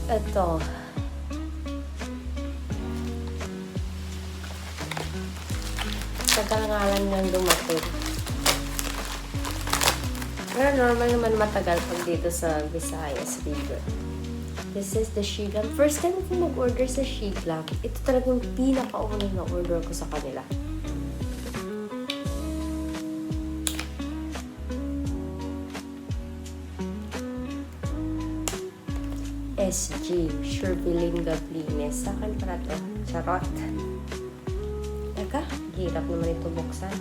Ito. Tagal nga lang nang dumating. Pero normal naman matagal pag dito sa Visayas River. This is the Shiglam. First time ko mag-order sa Shiglam. Ito talagang pinaka-unang na-order ko sa kanila. SG, Sherbilinga Blimes. Sa akin para to. Charot. Teka, hirap naman ito buksan.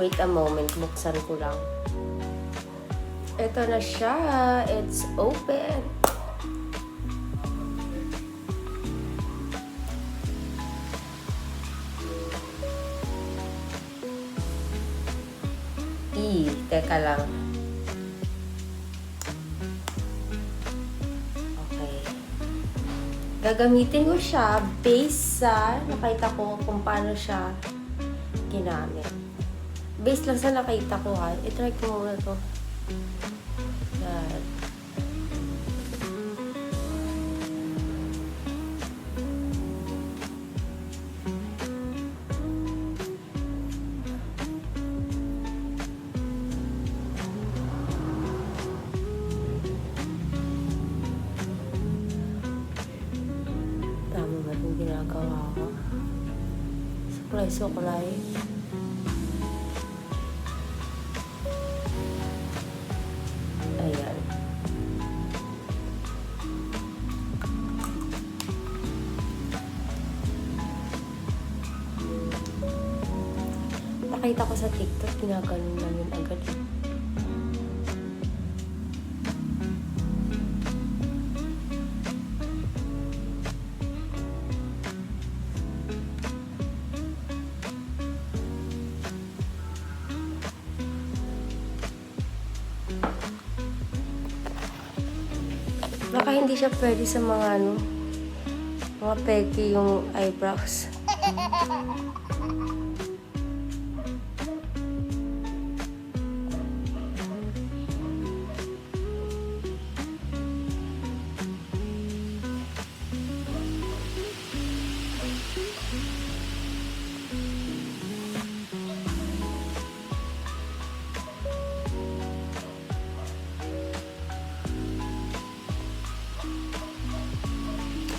Wait a moment, buksan ko lang. Ito na siya. It's open. Teka lang. Okay. Gagamitin ko siya based sa nakita ko kung paano siya ginamit. Based lang sa nakita ko ha. I-try ko muna to. Yan. Dami ba yung ginagawa ko? Suklay. Ayan. Nakita ko sa TikTok, ginaganon na yun agad. Baka hindi siya pwede sa mga mga peke yung eyebrows.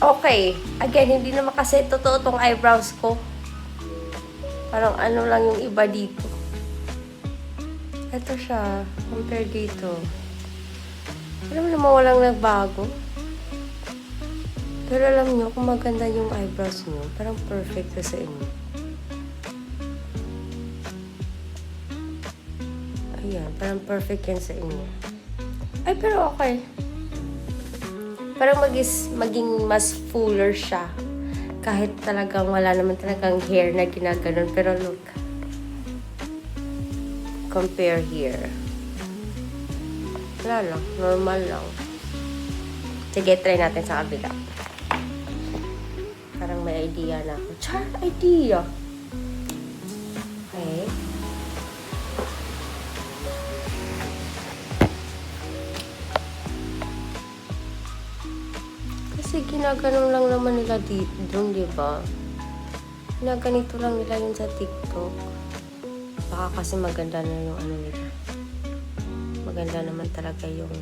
Okay. Again, hindi naman kasi totoo tong eyebrows ko. Parang ano lang yung iba dito. Ito siya. Compare dito. Alam mo naman walang nagbago. Pero alam nyo, kung maganda yung eyebrows nyo, parang perfect na sa inyo. Ayan, parang perfect yan sa inyo. Ay, pero okay. Parang maging mas fuller siya. Kahit talagang wala naman talagang hair na ginaganon. Pero look. Compare here. Wala lang. Normal lang. Sige, try natin sa kabila. Parang may idea na ako. Char, idea! Okay. Kasi ginaganon lang naman nila dito, dun, di ba? Ginaganito lang nila yun sa TikTok. Baka kasi maganda na yung ano nila. Maganda naman talaga yung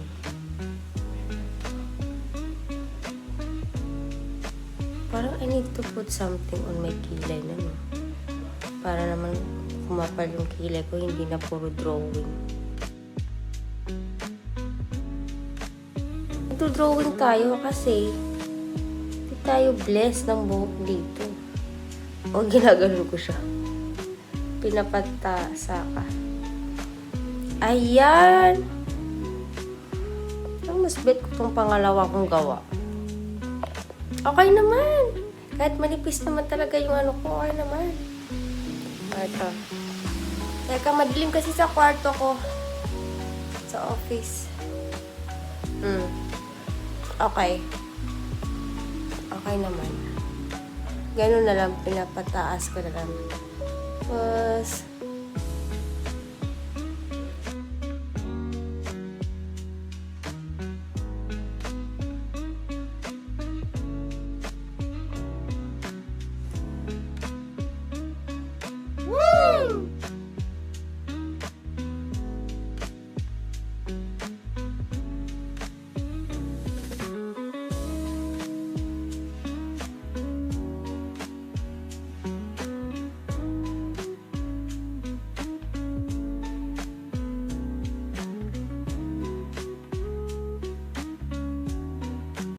parang I need to put something on my kilay na, no? Para naman kumapal yung kilay ko, hindi na puro drawing. Drawing tayo kasi tayo blessed ng buhok dito. O, ginaganon ko siya. Pinapatasa ka. Ayan! Ang mas bet ko itong pangalawa kong gawa. Okay naman! Kahit manipis naman talaga yung ano ko, okay naman. Ito. Teka, madilim kasi sa kwarto ko. Sa office. Okay. Okay naman. Ganun na lang, pinapataas ko na lang. Tapos,